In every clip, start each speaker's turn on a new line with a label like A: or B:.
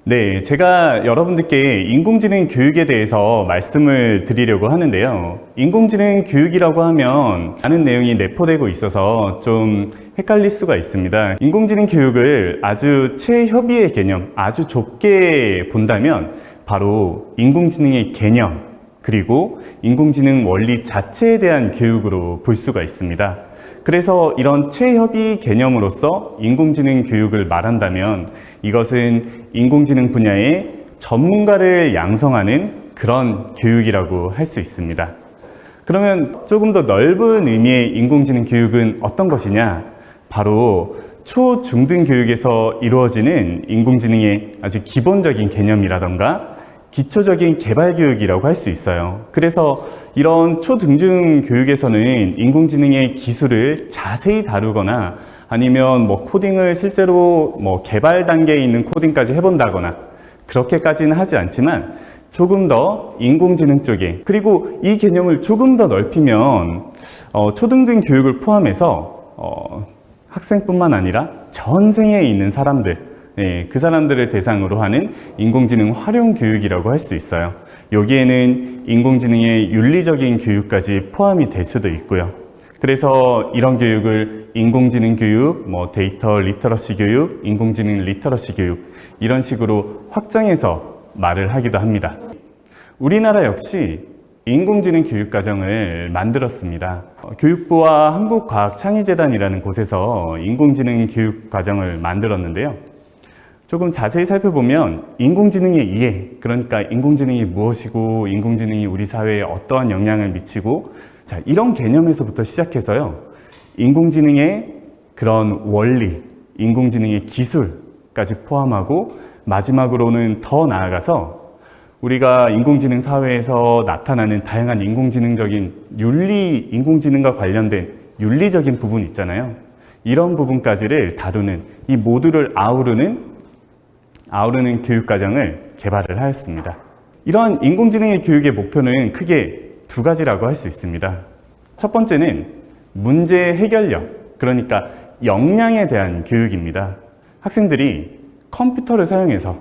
A: 네, 제가 여러분들께 인공지능 교육에 대해서 말씀을 드리려고 하는데요. 인공지능 교육이라고 하면 많은 내용이 내포되고 있어서 좀 헷갈릴 수가 있습니다. 인공지능 교육을 아주 최협의의 개념, 아주 좁게 본다면 바로 인공지능의 개념, 그리고 인공지능 원리 자체에 대한 교육으로 볼 수가 있습니다. 그래서 이런 최협의 개념으로서 인공지능 교육을 말한다면 이것은 인공지능 분야의 전문가를 양성하는 그런 교육이라고 할 수 있습니다. 그러면 조금 더 넓은 의미의 인공지능 교육은 어떤 것이냐? 바로 초, 중등 교육에서 이루어지는 인공지능의 아주 기본적인 개념이라던가 기초적인 개발 교육이라고 할 수 있어요. 그래서 이런 초등중 교육에서는 인공지능의 기술을 자세히 다루거나 아니면 코딩을 실제로 개발 단계에 있는 코딩까지 해본다거나 그렇게까지는 하지 않지만 조금 더 인공지능 쪽에, 그리고 이 개념을 조금 더 넓히면 초등등 교육을 포함해서 학생뿐만 아니라 전생에 있는 사람들, 그 사람들을 대상으로 하는 인공지능 활용 교육이라고 할 수 있어요. 여기에는 인공지능의 윤리적인 교육까지 포함이 될 수도 있고요. 그래서 이런 교육을 인공지능 교육, 데이터 리터러시 교육, 인공지능 리터러시 교육 이런 식으로 확장해서 말을 하기도 합니다. 우리나라 역시 인공지능 교육과정을 만들었습니다. 교육부와 한국과학창의재단이라는 곳에서 인공지능 교육과정을 만들었는데요. 조금 자세히 살펴보면 인공지능의 이해, 그러니까 인공지능이 무엇이고 인공지능이 우리 사회에 어떠한 영향을 미치고, 자, 이런 개념에서부터 시작해서요, 인공지능의 그런 원리, 인공지능의 기술까지 포함하고 마지막으로는 더 나아가서 우리가 인공지능 사회에서 나타나는 다양한 인공지능적인 윤리, 인공지능과 관련된 윤리적인 부분 있잖아요. 이런 부분까지를 다루는, 이 모두를 아우르는 교육과정을 개발을 하였습니다. 이러한 인공지능의 교육의 목표는 크게 두 가지라고 할 수 있습니다. 첫 번째는 문제 해결력, 그러니까 역량에 대한 교육입니다. 학생들이 컴퓨터를 사용해서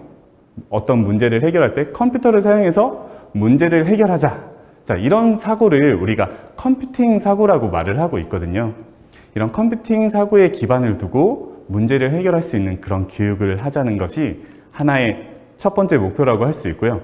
A: 어떤 문제를 해결할 때 컴퓨터를 사용해서 문제를 해결하자. 자, 이런 사고를 우리가 컴퓨팅 사고라고 말을 하고 있거든요. 이런 컴퓨팅 사고에 기반을 두고 문제를 해결할 수 있는 그런 교육을 하자는 것이 하나의 첫 번째 목표라고 할 수 있고요.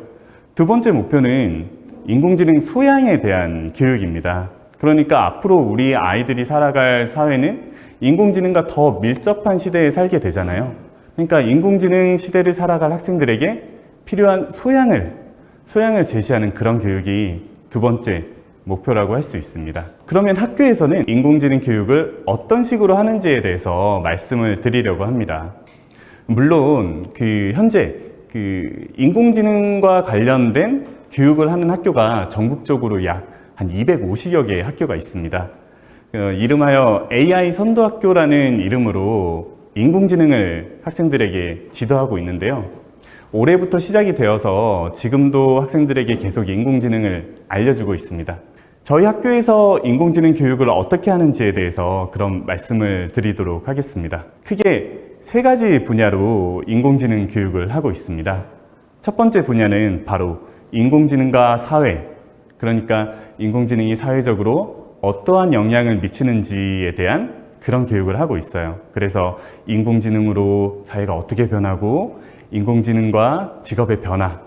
A: 두 번째 목표는 인공지능 소양에 대한 교육입니다. 그러니까 앞으로 우리 아이들이 살아갈 사회는 인공지능과 더 밀접한 시대에 살게 되잖아요. 그러니까 인공지능 시대를 살아갈 학생들에게 필요한 소양을 제시하는 그런 교육이 두 번째 목표라고 할 수 있습니다. 그러면 학교에서는 인공지능 교육을 어떤 식으로 하는지에 대해서 말씀을 드리려고 합니다. 물론 현재 인공지능과 관련된 교육을 하는 학교가 전국적으로 약 한 250여 개의 학교가 있습니다. 이름하여 AI 선도학교라는 이름으로 인공지능을 학생들에게 지도하고 있는데요. 올해부터 시작이 되어서 지금도 학생들에게 계속 인공지능을 알려주고 있습니다. 저희 학교에서 인공지능 교육을 어떻게 하는지에 대해서 그런 말씀을 드리도록 하겠습니다. 크게 세 가지 분야로 인공지능 교육을 하고 있습니다. 첫 번째 분야는 바로 인공지능과 사회, 그러니까 인공지능이 사회적으로 어떠한 영향을 미치는지에 대한 그런 교육을 하고 있어요. 그래서 인공지능으로 사회가 어떻게 변하고 인공지능과 직업의 변화,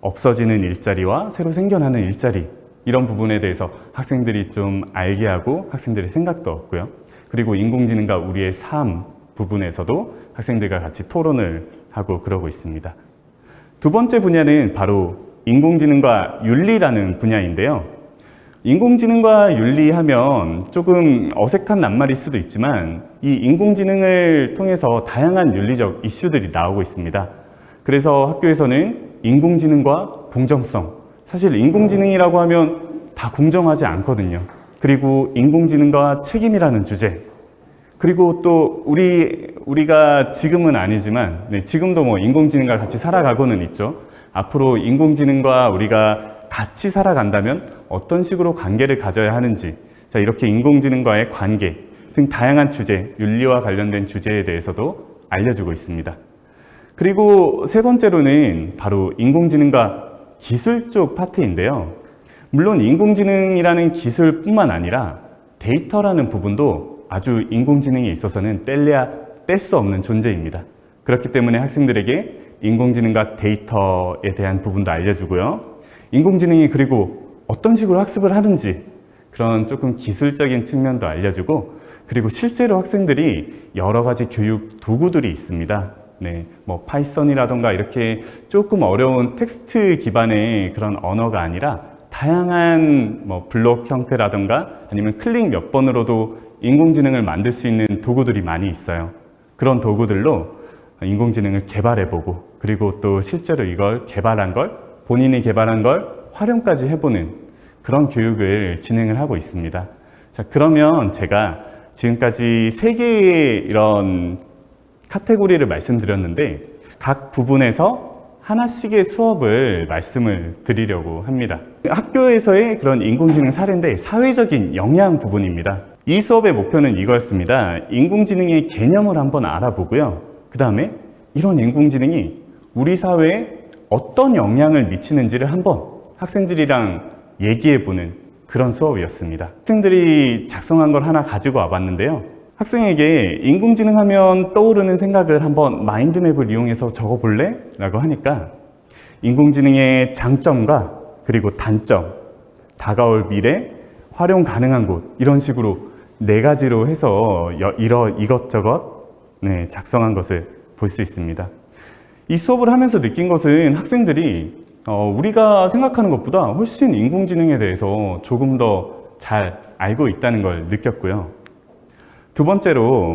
A: 없어지는 일자리와 새로 생겨나는 일자리, 이런 부분에 대해서 학생들이 좀 알게 하고 학생들의 생각도 얻고요. 그리고 인공지능과 우리의 삶 부분에서도 학생들과 같이 토론을 하고 그러고 있습니다. 두 번째 분야는 바로 인공지능과 윤리라는 분야인데요. 인공지능과 윤리하면 조금 어색한 낱말일 수도 있지만 이 인공지능을 통해서 다양한 윤리적 이슈들이 나오고 있습니다. 그래서 학교에서는 인공지능과 공정성, 사실 인공지능이라고 하면 다 공정하지 않거든요. 그리고 인공지능과 책임이라는 주제, 그리고 또 우리가 지금은 아니지만 지금도 인공지능과 같이 살아가고는 있죠. 앞으로 인공지능과 우리가 같이 살아간다면 어떤 식으로 관계를 가져야 하는지, 자, 이렇게 인공지능과의 관계 등 다양한 주제, 윤리와 관련된 주제에 대해서도 알려주고 있습니다. 그리고 세 번째로는 바로 인공지능과 기술 쪽 파트인데요. 물론 인공지능이라는 기술뿐만 아니라 데이터라는 부분도 아주 인공지능에 있어서는 뗄래야 뗄 수 없는 존재입니다. 그렇기 때문에 학생들에게 인공지능과 데이터에 대한 부분도 알려주고요. 인공지능이 그리고 어떤 식으로 학습을 하는지 그런 조금 기술적인 측면도 알려주고, 그리고 실제로 학생들이 여러 가지 교육 도구들이 있습니다. 네, 뭐 파이썬이라던가 이렇게 조금 어려운 텍스트 기반의 그런 언어가 아니라 다양한 뭐 블록 형태라던가 아니면 클릭 몇 번으로도 인공지능을 만들 수 있는 도구들이 많이 있어요. 그런 도구들로 인공지능을 개발해보고, 그리고 또 실제로 이걸 개발한 걸, 본인이 개발한 걸 활용까지 해보는 그런 교육을 진행을 하고 있습니다. 자, 그러면 제가 지금까지 3개의 이런 카테고리를 말씀드렸는데 각 부분에서 하나씩의 수업을 말씀을 드리려고 합니다. 학교에서의 그런 인공지능 사례인데 사회적인 영향 부분입니다. 이 수업의 목표는 이거였습니다. 인공지능의 개념을 한번 알아보고요. 그 다음에 이런 인공지능이 우리 사회에 어떤 영향을 미치는지를 한번 학생들이랑 얘기해보는 그런 수업이었습니다. 학생들이 작성한 걸 하나 가지고 와봤는데요. 학생에게 인공지능 하면 떠오르는 생각을 한번 마인드맵을 이용해서 적어볼래? 라고 하니까 인공지능의 장점과 그리고 단점, 다가올 미래, 활용 가능한 곳, 이런 식으로 4가지로 해서 이것저것 작성한 것을 볼 수 있습니다. 이 수업을 하면서 느낀 것은 학생들이 우리가 생각하는 것보다 훨씬 인공지능에 대해서 조금 더 잘 알고 있다는 걸 느꼈고요. 두 번째로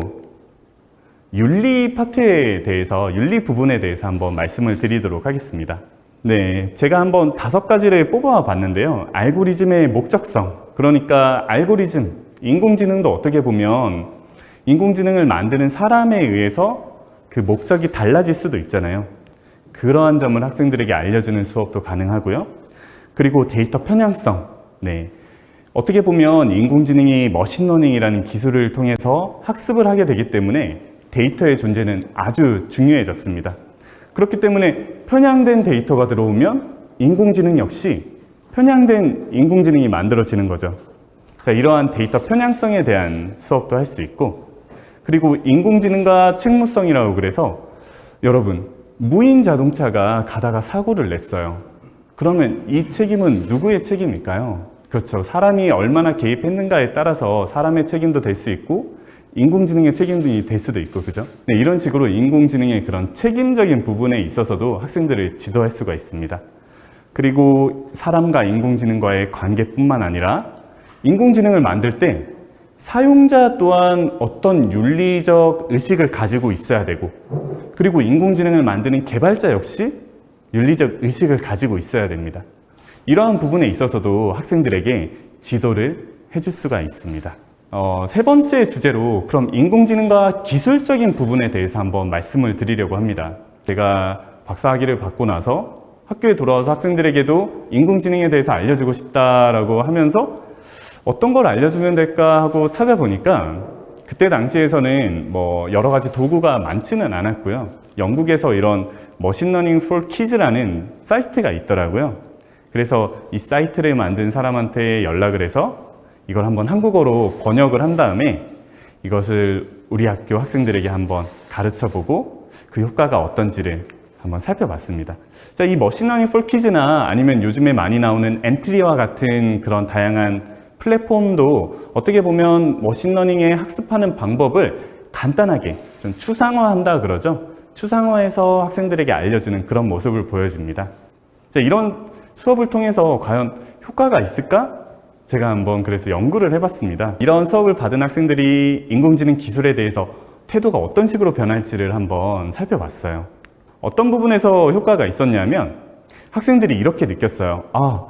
A: 윤리 파트에 대해서, 윤리 부분에 대해서 한번 말씀을 드리도록 하겠습니다. 네, 제가 한번 5가지를 뽑아 봤는데요. 알고리즘의 목적성, 그러니까 알고리즘, 인공지능도 어떻게 보면 인공지능을 만드는 사람에 의해서 그 목적이 달라질 수도 있잖아요. 그러한 점을 학생들에게 알려주는 수업도 가능하고요. 그리고 데이터 편향성, 어떻게 보면 인공지능이 머신러닝이라는 기술을 통해서 학습을 하게 되기 때문에 데이터의 존재는 아주 중요해졌습니다. 그렇기 때문에 편향된 데이터가 들어오면 인공지능 역시 편향된 인공지능이 만들어지는 거죠. 자, 이러한 데이터 편향성에 대한 수업도 할 수 있고, 그리고 인공지능과 책무성이라고 그래서 여러분, 무인 자동차가 가다가 사고를 냈어요. 그러면 이 책임은 누구의 책임일까요? 그렇죠. 사람이 얼마나 개입했는가에 따라서 사람의 책임도 될 수 있고 인공지능의 책임도 될 수도 있고, 그죠? 네, 이런 식으로 인공지능의 그런 책임적인 부분에 있어서도 학생들을 지도할 수가 있습니다. 그리고 사람과 인공지능과의 관계뿐만 아니라 인공지능을 만들 때 사용자 또한 어떤 윤리적 의식을 가지고 있어야 되고, 그리고 인공지능을 만드는 개발자 역시 윤리적 의식을 가지고 있어야 됩니다. 이러한 부분에 있어서도 학생들에게 지도를 해줄 수가 있습니다. 세 번째 주제로 그럼 인공지능과 기술적인 부분에 대해서 한번 말씀을 드리려고 합니다. 제가 박사학위를 받고 나서 학교에 돌아와서 학생들에게도 인공지능에 대해서 알려주고 싶다라고 하면서 어떤 걸 알려주면 될까 하고 찾아보니까 그때 당시에서는 뭐 여러 가지 도구가 많지는 않았고요. 영국에서 이런 머신러닝 for kids라는 사이트가 있더라고요. 그래서 이 사이트를 만든 사람한테 연락을 해서 이걸 한번 한국어로 번역을 한 다음에 이것을 우리 학교 학생들에게 한번 가르쳐보고 그 효과가 어떤지를 한번 살펴봤습니다. 자, 이 머신러닝 for kids나 아니면 요즘에 많이 나오는 엔트리와 같은 그런 다양한 플랫폼도 어떻게 보면 머신러닝에 학습하는 방법을 간단하게 좀 추상화한다 그러죠. 추상화해서 학생들에게 알려주는 그런 모습을 보여줍니다. 자, 이런 수업을 통해서 과연 효과가 있을까? 제가 한번 그래서 연구를 해봤습니다. 이런 수업을 받은 학생들이 인공지능 기술에 대해서 태도가 어떤 식으로 변할지를 한번 살펴봤어요. 어떤 부분에서 효과가 있었냐면 학생들이 이렇게 느꼈어요. 아,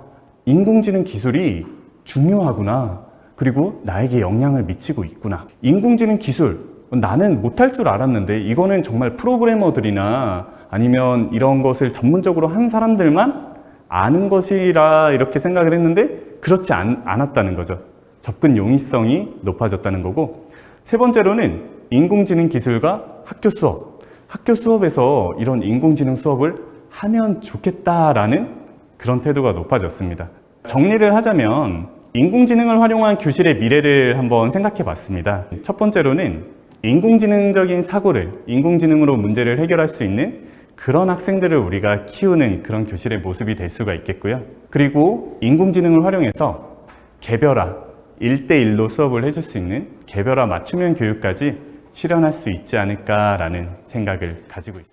A: 인공지능 기술이 중요하구나. 그리고 나에게 영향을 미치고 있구나. 인공지능 기술, 나는 못할 줄 알았는데 이거는 정말 프로그래머들이나 아니면 이런 것을 전문적으로 한 사람들만 아는 것이라 이렇게 생각을 했는데 그렇지 않았다는 거죠. 접근 용이성이 높아졌다는 거고, 세 번째로는 인공지능 기술과 학교 수업. 학교 수업에서 이런 인공지능 수업을 하면 좋겠다라는 그런 태도가 높아졌습니다. 정리를 하자면 인공지능을 활용한 교실의 미래를 한번 생각해 봤습니다. 첫 번째로는 인공지능적인 사고를 인공지능으로 문제를 해결할 수 있는 그런 학생들을 우리가 키우는 그런 교실의 모습이 될 수가 있겠고요. 그리고 인공지능을 활용해서 개별화, 1대1로 수업을 해줄 수 있는 개별화 맞춤형 교육까지 실현할 수 있지 않을까라는 생각을 가지고 있습니다.